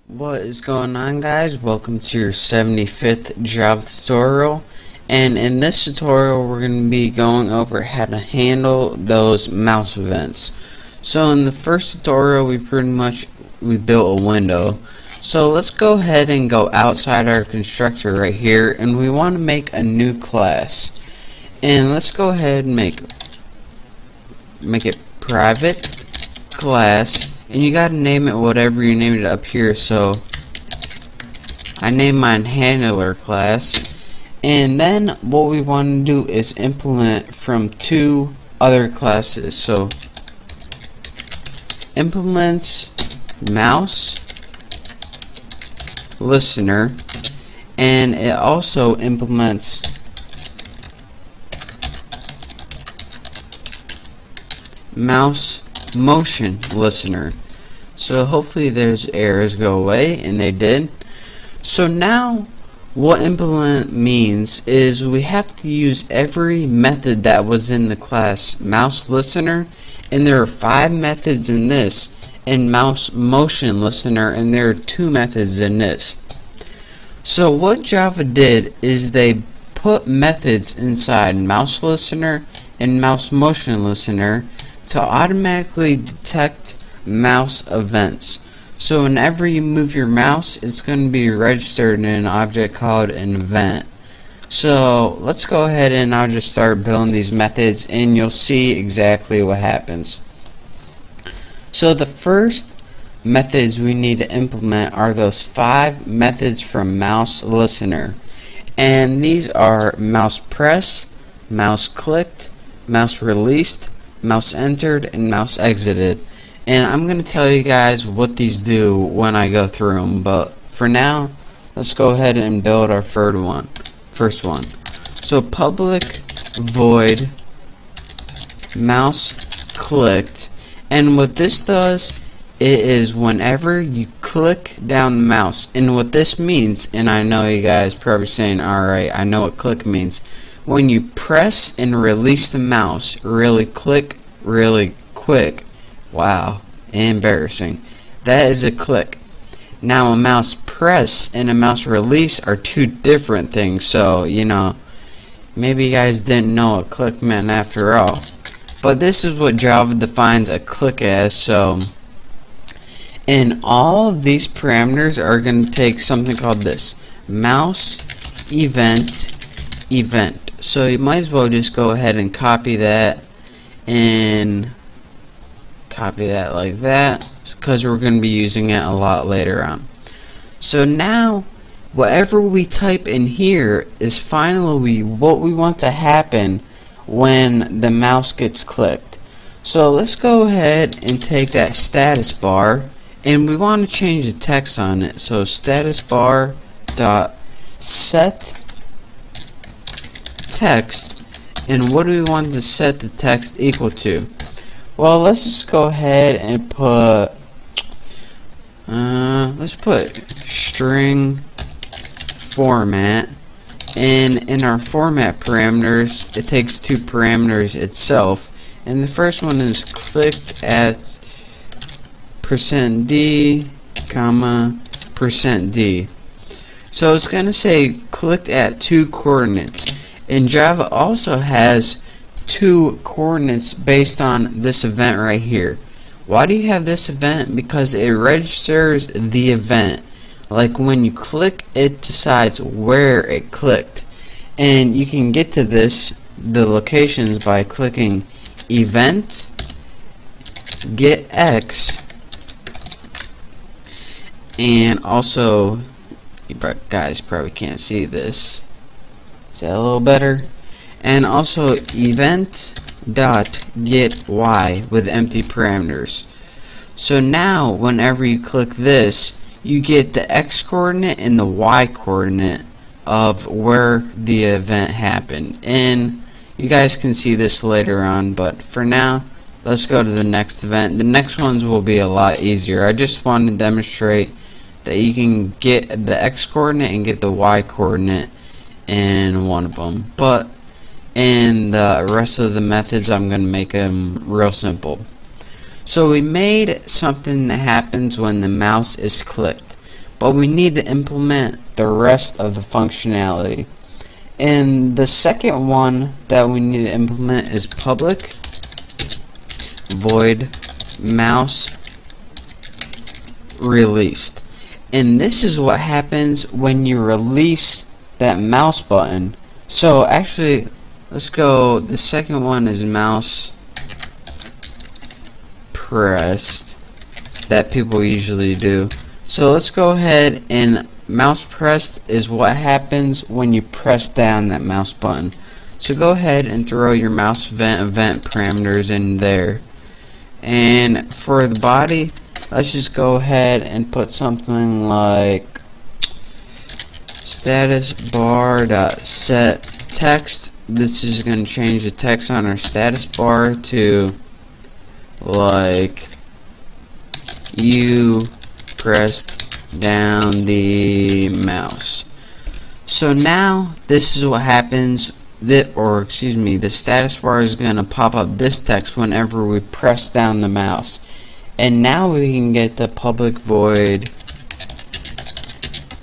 What is going on, guys? Welcome to your 75th Java tutorial, and in this tutorial we're going to be going over how to handle those mouse events. So in the first tutorial we built a window. So let's go ahead and go outside our constructor right here, and we want to make a new class. And let's go ahead and make it private class. And you gotta name it whatever you named it up here. So I named mine handler class. And then what we want to do is implement from two other classes. So implements mouse listener, and it also implements mouse motion listener. So hopefully those errors go away, and they did. So now what implement means is we have to use every method that was in the class mouse listener, and there are 5 methods in this, and mouse motion listener, and there are 2 methods in this. So what Java did is they put methods inside mouse listener and mouse motion listener to automatically detect mouse events. So whenever you move your mouse, it's going to be registered in an object called an event. So let's go ahead and I'll just start building these methods, and you'll see exactly what happens. So the first methods we need to implement are those 5 methods from mouse listener, and these are mouse press, mouse clicked, mouse released, mouse entered, and mouse exited. And I'm going to tell you guys what these do when I go through them, but for now let's go ahead and build our first one. So public void mouse clicked, and what this does, it is whenever you click down the mouse, and what this means, and I know you guys probably saying, alright, I know what click means. When you press and release the mouse really quick, wow, embarrassing, that is a click. Now a mouse press and a mouse release are 2 different things, so you know, maybe you guys didn't know what click meant after all. But this is what Java defines a click as. So and all of these parameters are going to take something called this mouse event. So you might as well just go ahead and copy that and copy that like that, because we're going to be using it a lot later on. So now whatever we type in here is finally what we want to happen when the mouse gets clicked. So let's go ahead and take that status bar, and we want to change the text on it. So status bar dot set text, and what do we want to set the text equal to? Well, let's just go ahead and put let's put string format, and in our format parameters it takes 2 parameters itself, and the first one is clicked at %d, %d. So it's gonna say clicked at 2 coordinates. And Java also has 2 coordinates based on this event right here. Why do you have this event? Because it registers the event. Like when you click, it decides where it clicked. And you can get to the locations by clicking event get x, and also, you guys probably can't see this. Is that a little better? And also event dot get y with empty parameters. So now whenever you click this, you get the x coordinate and the y coordinate of where the event happened. And you guys can see this later on, but for now let's go to the next event. The next ones will be a lot easier. I just wanted to demonstrate that you can get the x coordinate and get the y coordinate in one of them, but in the rest of the methods I'm going to make them real simple. So we made something that happens when the mouse is clicked. but we need to implement the rest of the functionality. And the second one that we need to implement is public void mouse released. And this is what happens when you release that mouse button. So actually, let's go, the second one is mouse pressed that people usually do. So let's go ahead, and mouse pressed is what happens when you press down that mouse button. So go ahead and throw your mouse event parameters in there. And for the body, let's just go ahead and put something like status bar dot set text. This is going to change the text on our status bar to like you pressed down the mouse. So now this is what happens, the status bar is going to pop up this text whenever we press down the mouse. And now we can get the public void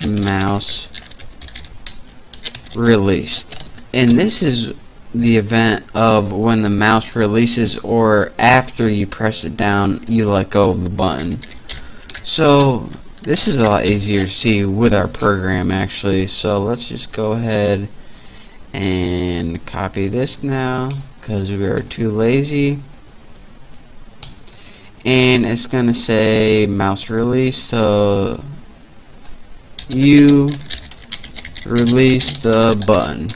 mouse released. And this is the event of when the mouse releases, or after you press it down, you let go of the button. So this is a lot easier to see with our program actually. So let's just go ahead and copy this now because we are too lazy. And it's gonna say mouse release, so you release the button.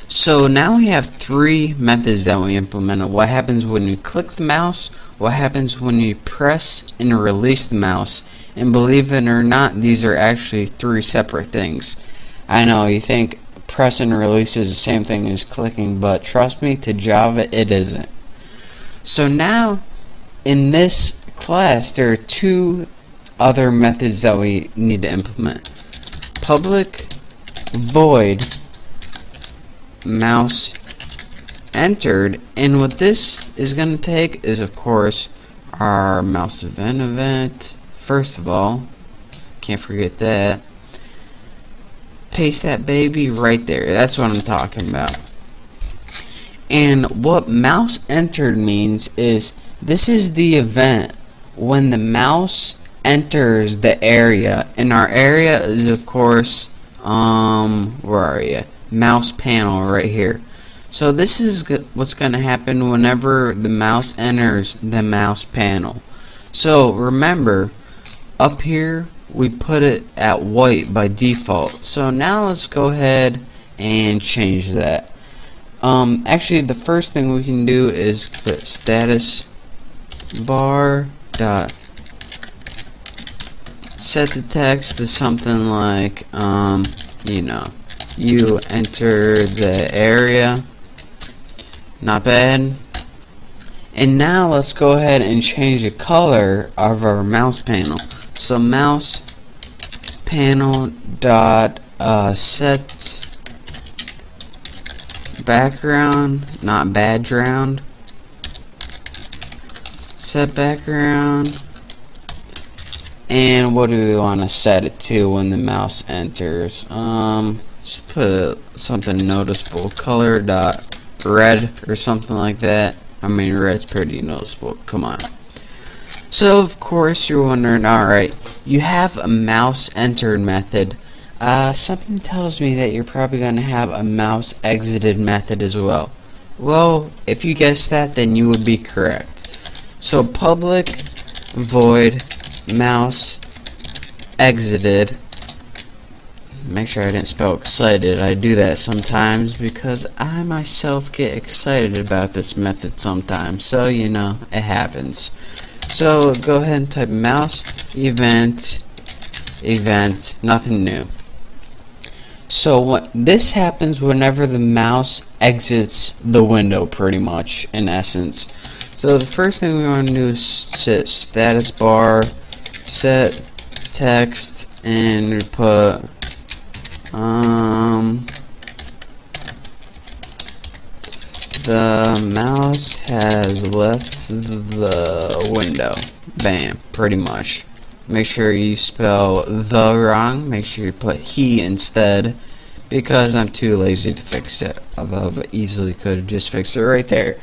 So now we have three methods that we implemented. What happens when you click the mouse, what happens when you press and release the mouse. And believe it or not, these are actually three separate things. I know you think press and release is the same thing as clicking, but trust me, to Java it isn't. So now in this class there are two other methods that we need to implement. Public void mouse entered, and what this is going to take is of course our mouse event. First of all, can't forget that. Paste that baby right there. That's what I'm talking about. And what mouse entered means is this is the event when the mouse enters the area, and our area is of course where are you? Mouse panel right here. So this is what's going to happen whenever the mouse enters the mouse panel. So remember, up here we put it at white by default. So now let's go ahead and change that. Actually, the first thing we can do is put status bar dot set the text to something like you know, you enter the area. Not bad. And now let's go ahead and change the color of our mouse panel. So mouse panel dot set background, not background, set background. And what do we want to set it to when the mouse enters? Just put something noticeable, color dot red or something like that. I mean, red's pretty noticeable, come on. So of course you're wondering, alright, you have a mouse entered method. Something tells me that you're probably going to have a mouse exited method as well. Well, if you guessed that, then you would be correct. So public void mouse exited. Make sure I didn't spell excited. I do that sometimes because I myself get excited about this method sometimes. So you know, it happens. So go ahead and type mouse event, nothing new. So what this happens whenever the mouse exits the window, pretty much in essence. So the first thing we want to do is set status bar, set text, and we put the mouse has left the window. Bam, pretty much. make sure you spell the wrong. Make sure you put he instead, because I'm too lazy to fix it, although I easily could have just fixed it right there.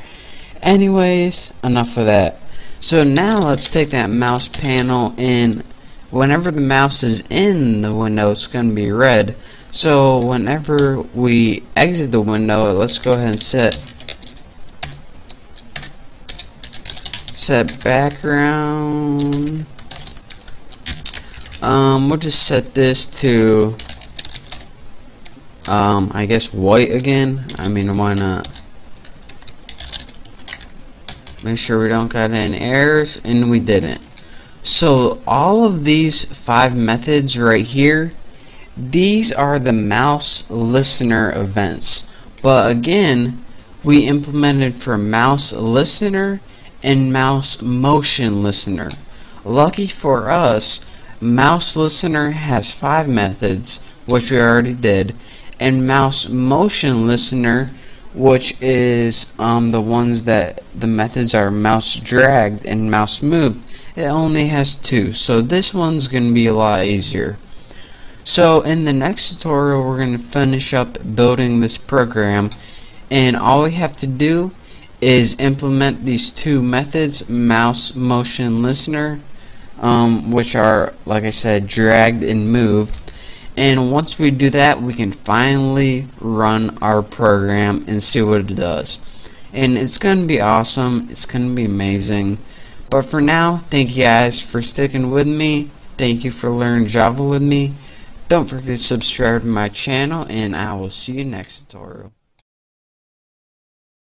Anyways, enough of that. So now let's take that mouse panel, and whenever the mouse is in the window, it's going to be red. So whenever we exit the window, let's go ahead and set background. We'll just set this to I guess white again. I mean, why not? Make sure we don't got any errors, and we didn't. So all of these 5 methods right here, these are the mouse listener events. But again, we implemented for mouse listener and mouse motion listener. Lucky for us, mouse listener has 5 methods, which we already did, and mouse motion listener, which is the ones that the methods are mouse dragged and mouse moved, it only has 2. So this one's going to be a lot easier. So in the next tutorial, we're going to finish up building this program, and all we have to do is implement these 2 methods, mouse motion listener, which are, like I said, dragged and moved. And once we do that, we can finally run our program and see what it does. And it's going to be awesome. It's going to be amazing. But for now, thank you guys for sticking with me. Thank you for learning Java with me. Don't forget to subscribe to my channel, and I will see you next tutorial.